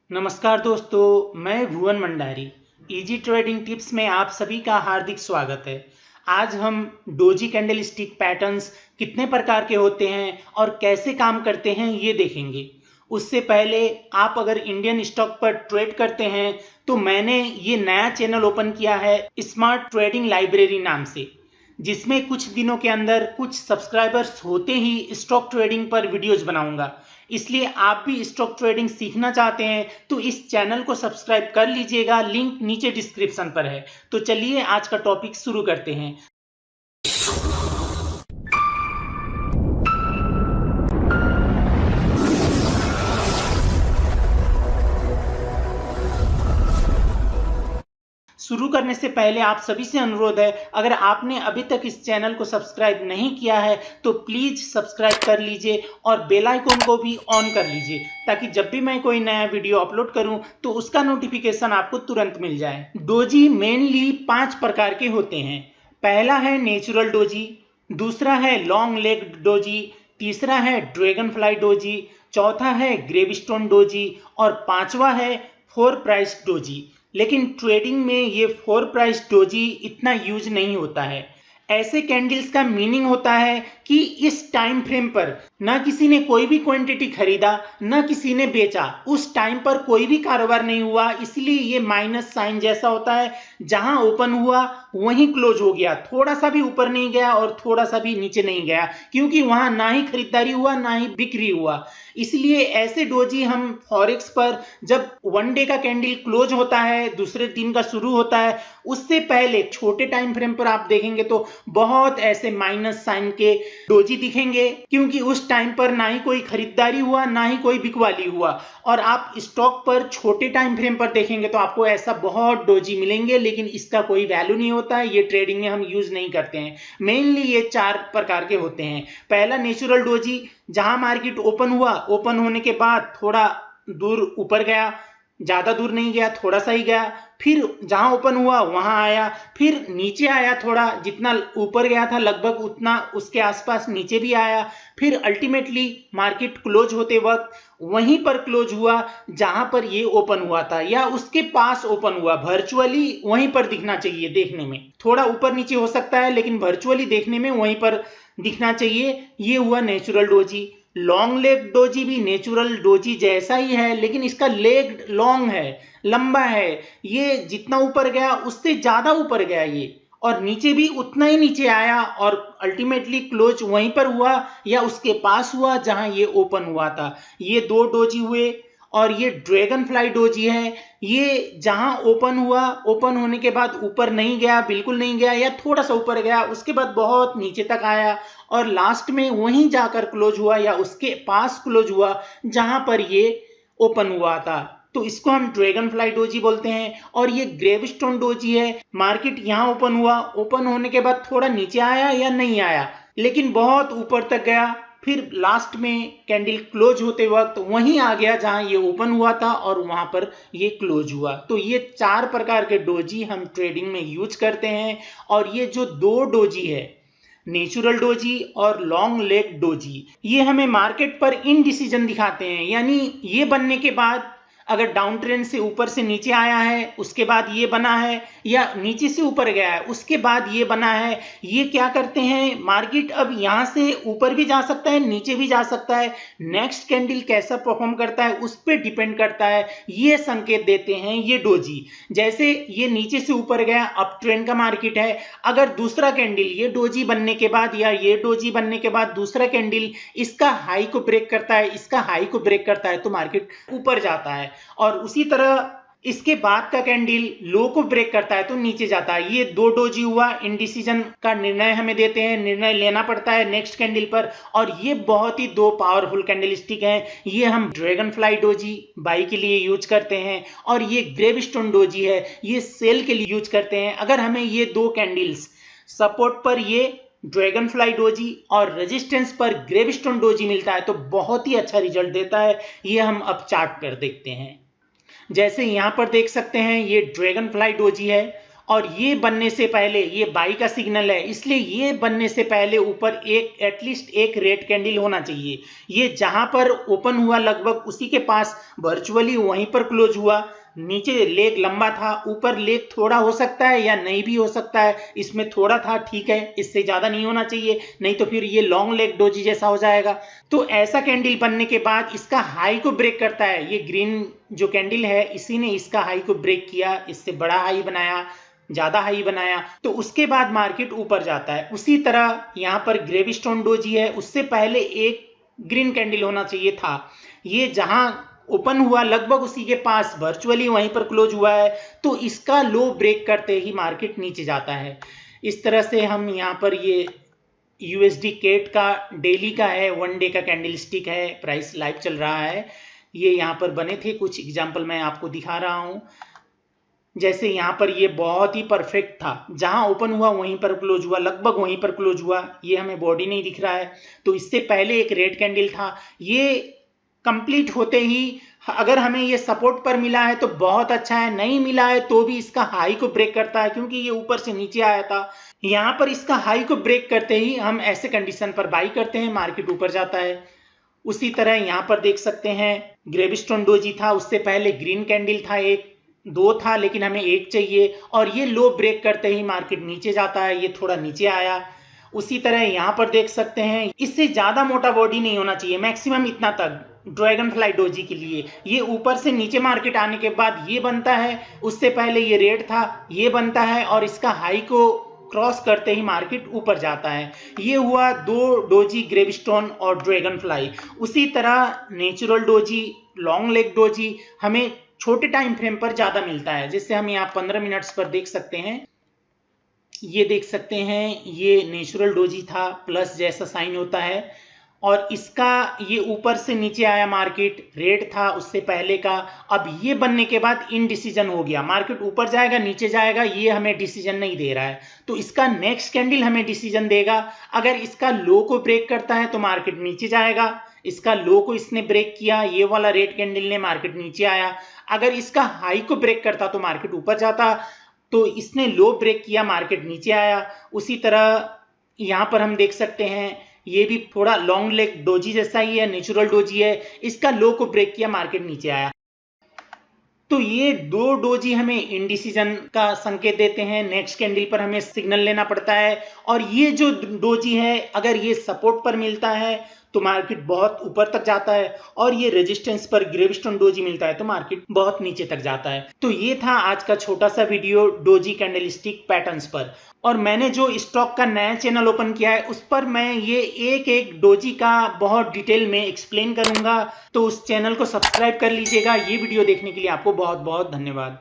नमस्कार दोस्तों, मैं भुवन मंडारी। इजी ट्रेडिंग टिप्स में आप सभी का हार्दिक स्वागत है। आज हम डोजी कैंडल स्टिक पैटर्न्स कितने प्रकार के होते हैं और कैसे काम करते हैं ये देखेंगे। उससे पहले आप अगर इंडियन स्टॉक पर ट्रेड करते हैं तो मैंने ये नया चैनल ओपन किया है स्मार्ट ट्रेडिंग लाइब्रेरी नाम से, जिसमें कुछ दिनों के अंदर कुछ सब्सक्राइबर्स होते ही स्टॉक ट्रेडिंग पर वीडियोज बनाऊंगा। इसलिए आप भी स्टॉक ट्रेडिंग सीखना चाहते हैं तो इस चैनल को सब्सक्राइब कर लीजिएगा, लिंक नीचे डिस्क्रिप्शन पर है। तो चलिए आज का टॉपिक शुरू करते हैं। शुरू करने से पहले आप सभी से अनुरोध है, अगर आपने अभी तक इस चैनल को सब्सक्राइब नहीं किया है तो प्लीज सब्सक्राइब कर लीजिए और बेल आइकन को भी ऑन कर लीजिए, ताकि जब भी मैं कोई नया वीडियो अपलोड करूं तो उसका नोटिफिकेशन आपको तुरंत मिल जाए। डोजी मेनली 5 प्रकार के होते हैं। पहला है नेचुरल डोजी, दूसरा है लॉन्ग लेग डोजी, तीसरा है ड्रैगन फ्लाई डोजी, चौथा है ग्रेवस्टोन डोजी और पांचवा है 4 प्राइस डोजी। लेकिन ट्रेडिंग में ये 4 प्राइस डोजी इतना यूज नहीं होता है। ऐसे कैंडल्स का मीनिंग होता है कि इस टाइम फ्रेम पर ना किसी ने कोई भी क्वांटिटी खरीदा ना किसी ने बेचा, उस टाइम पर कोई भी कारोबार नहीं हुआ, इसलिए ये माइनस साइन जैसा होता है। जहां ओपन हुआ वहीं क्लोज हो गया, थोड़ा सा भी ऊपर नहीं गया और थोड़ा सा भी नीचे नहीं गया, क्योंकि वहां ना ही खरीदारी हुआ ना ही बिक्री हुआ। इसलिए ऐसे डोजी हम फॉरेक्स पर जब वन डे का कैंडल क्लोज होता है, दूसरे दिन का शुरू होता है, उससे पहले छोटे टाइम फ्रेम पर आप देखेंगे तो बहुत ऐसे माइनस साइन के डोजी दिखेंगे, क्योंकि उस टाइम पर ना ही कोई खरीदारी हुआ ना ही कोई बिकवाली हुआ। और आप स्टॉक पर छोटे टाइम फ्रेम पर देखेंगे तो आपको ऐसा बहुत डोजी मिलेंगे, लेकिन इसका कोई वैल्यू नहीं होता है, ये ट्रेडिंग में हम यूज नहीं करते हैं। मेनली ये 4 प्रकार के होते हैं। पहला नेचुरल डोजी, जहां मार्केट ओपन हुआ, ओपन होने के बाद थोड़ा दूर ऊपर गया, ज्यादा दूर नहीं गया, थोड़ा सा ही गया, फिर जहां ओपन हुआ वहां आया, फिर नीचे आया, थोड़ा जितना ऊपर गया था लगभग उतना उसके आसपास नीचे भी आया, फिर अल्टीमेटली मार्केट क्लोज होते वक्त वहीं पर क्लोज हुआ जहां पर ये ओपन हुआ था या उसके पास ओपन हुआ। वर्चुअली वहीं पर दिखना चाहिए, देखने में थोड़ा ऊपर नीचे हो सकता है लेकिन वर्चुअली देखने में वहीं पर दिखना चाहिए। ये हुआ natural doji. Long leg doji भी नेचुरल डोजी जैसा ही है, लेकिन इसका लेग लॉन्ग है, लंबा है। ये जितना ऊपर गया उससे ज्यादा ऊपर गया ये, और नीचे भी उतना ही नीचे आया और अल्टीमेटली क्लोज वहीं पर हुआ या उसके पास हुआ जहां ये ओपन हुआ था। ये 2 डोजी हुए। और ये ड्रैगन फ्लाई डोजी है, ये जहां ओपन हुआ, ओपन होने के बाद ऊपर नहीं गया, बिल्कुल नहीं गया, या थोड़ा सा ऊपर गया, उसके बाद बहुत नीचे तक आया और लास्ट में वहीं जाकर क्लोज हुआ या उसके पास क्लोज हुआ जहां पर ये ओपन हुआ था। तो इसको हम ड्रैगन फ्लाई डोजी बोलते हैं। और ये ग्रेवस्टोन डोजी है, मार्केट यहां ओपन हुआ, ओपन होने के बाद थोड़ा नीचे आया या नहीं आया, लेकिन बहुत ऊपर तक गया, फिर लास्ट में कैंडल क्लोज होते वक्त वहीं आ गया जहां ये ओपन हुआ था और वहां पर ये क्लोज हुआ। तो ये 4 प्रकार के डोजी हम ट्रेडिंग में यूज करते हैं। और ये जो 2 डोजी है, नेचुरल डोजी और लॉन्ग लेग डोजी, ये हमें मार्केट पर इनडिसीजन दिखाते हैं। यानी ये बनने के बाद अगर डाउन ट्रेंड से ऊपर से नीचे आया है, उसके बाद ये बना है, या नीचे से ऊपर गया है उसके बाद ये बना है, ये क्या करते हैं, मार्केट अब यहां से ऊपर भी जा सकता है, नीचे भी जा सकता है। नेक्स्ट कैंडल कैसा परफॉर्म करता है उस पर डिपेंड करता है। ये संकेत देते हैं ये डोजी। जैसे ये नीचे से ऊपर गया, अप ट्रेंड का मार्केट है, अगर दूसरा कैंडल ये डोजी बनने के बाद या ये डोजी बनने के बाद दूसरा कैंडल इसका हाई को ब्रेक करता है, इसका हाई को ब्रेक करता है, तो मार्केट ऊपर जाता है। और उसी तरह इसके बाद का कैंडल लो को ब्रेक करता है तो नीचे जाता है। ये 2 डोजी हुआ, इंडिसीजन का निर्णय हमें देते हैं, निर्णय लेना पड़ता है नेक्स्ट कैंडल पर। और ये बहुत ही 2 पावरफुल कैंडलस्टिक हैं। ये हम ड्रैगन फ्लाई डोजी बाई के लिए यूज करते हैं और ये ग्रेवस्टोन डोजी है, ये सेल के लिए यूज करते हैं। अगर हमें ये 2 कैंडल्स सपोर्ट पर ये ड्रैगन फ्लाई डोजी और रेजिस्टेंस पर ग्रेवस्टोन डोजी मिलता है तो बहुत ही अच्छा रिजल्ट देता है। ये हम अब चार्ट पर देखते हैं। जैसे यहां पर देख सकते हैं ये ड्रैगन फ्लाई डोजी है और ये बनने से पहले ये बाई का सिग्नल है, इसलिए ये बनने से पहले ऊपर एक एटलीस्ट एक रेड कैंडल होना चाहिए। ये जहां पर ओपन हुआ लगभग उसी के पास वर्चुअली वहीं पर क्लोज हुआ। नीचे लेग लंबा था, ऊपर लेग थोड़ा हो सकता है या नहीं भी हो सकता है, इसमें थोड़ा था, ठीक है, इससे ज्यादा नहीं होना चाहिए, नहीं तो फिर ये लॉन्ग लेग डोजी जैसा हो जाएगा। तो ऐसा कैंडल बनने के बाद इसका हाई को ब्रेक करता है। ये ग्रीन जो कैंडल है इसी ने इसका हाई को ब्रेक किया, इससे बड़ा हाई बनाया, ज्यादा हाई बनाया, तो उसके बाद मार्केट ऊपर जाता है। उसी तरह यहाँ पर ग्रेवस्टोन डोजी है, उससे पहले एक ग्रीन कैंडल होना चाहिए था। ये जहां ओपन हुआ लगभग उसी के पास वर्चुअली वहीं पर क्लोज हुआ है, तो इसका लो ब्रेक करते ही मार्केट नीचे जाता है। इस तरह से हम यहाँ पर ये यूएसडी केट का डेली का है, 1 डे का कैंडल स्टिक है, प्राइस लाइव चल रहा है। ये यहाँ पर बने थे, कुछ एग्जाम्पल मैं आपको दिखा रहा हूँ। जैसे यहाँ पर ये बहुत ही परफेक्ट था, जहां ओपन हुआ वहीं पर क्लोज हुआ, लगभग वहीं पर क्लोज हुआ। ये हमें बॉडी नहीं दिख रहा है, तो इससे पहले एक रेड कैंडल था। ये कंप्लीट होते ही अगर हमें ये सपोर्ट पर मिला है तो बहुत अच्छा है, नहीं मिला है तो भी इसका हाई को ब्रेक करता है, क्योंकि ये ऊपर से नीचे आया था। यहाँ पर इसका हाई को ब्रेक करते ही हम ऐसे कंडीशन पर बाई करते हैं, मार्केट ऊपर जाता है। उसी तरह यहाँ पर देख सकते हैं ग्रेवस्टोन डोजी था, उससे पहले ग्रीन कैंडल था, एक दो था लेकिन हमें एक चाहिए, और ये लो ब्रेक करते ही मार्केट नीचे जाता है, ये थोड़ा नीचे आया। उसी तरह यहाँ पर देख सकते हैं, इससे ज्यादा मोटा बॉडी नहीं होना चाहिए, मैक्सिमम इतना तक ड्रैगन फ्लाई डोजी के लिए। ये ऊपर से नीचे मार्केट आने के बाद ये बनता है, उससे पहले ये रेड था, ये बनता है, और इसका हाई को क्रॉस करते ही मार्केट ऊपर जाता है। ये हुआ दो डोजी, ग्रेवस्टोन और ड्रैगन फ्लाई। उसी तरह natural doji, long leg doji हमें छोटे टाइम फ्रेम पर ज्यादा मिलता है, जिससे हम यहाँ 15 मिनट्स पर देख सकते हैं। ये देख सकते हैं, ये नेचुरल डोजी था, प्लस जैसा साइन होता है, और इसका ये ऊपर से नीचे आया, मार्केट रेड था उससे पहले का। अब ये बनने के बाद इनडिसीजन हो गया, मार्केट ऊपर जाएगा नीचे जाएगा, ये हमें डिसीजन नहीं दे रहा है, तो इसका नेक्स्ट कैंडल हमें डिसीजन देगा। अगर इसका लो को ब्रेक करता है तो मार्केट नीचे जाएगा, इसका लो को इसने ब्रेक किया, ये वाला रेड कैंडल ने, मार्केट नीचे आया। अगर इसका हाई को ब्रेक करता तो मार्केट ऊपर जाता, तो इसने लो ब्रेक किया, मार्केट नीचे आया। उसी तरह यहाँ पर हम देख सकते हैं, ये भी थोड़ा लॉन्ग लेग डोजी जैसा ही है, नेचुरल डोजी है, इसका लो को ब्रेक किया, मार्केट नीचे आया। तो ये दो डोजी हमें इनडिसीजन का संकेत देते हैं, नेक्स्ट कैंडल पर हमें सिग्नल लेना पड़ता है। और ये जो डोजी है, अगर ये सपोर्ट पर मिलता है तो मार्केट बहुत ऊपर तक जाता है, और ये रेजिस्टेंस पर ग्रेवस्टोन डोजी मिलता है तो मार्केट बहुत नीचे तक जाता है। तो ये था आज का छोटा सा वीडियो डोजी कैंडलस्टिक पैटर्न्स पर। और मैंने जो स्टॉक का नया चैनल ओपन किया है उस पर मैं ये एक एक डोजी का बहुत डिटेल में एक्सप्लेन करूंगा, तो उस चैनल को सब्सक्राइब कर लीजिएगा। ये वीडियो देखने के लिए आपको बहुत बहुत धन्यवाद।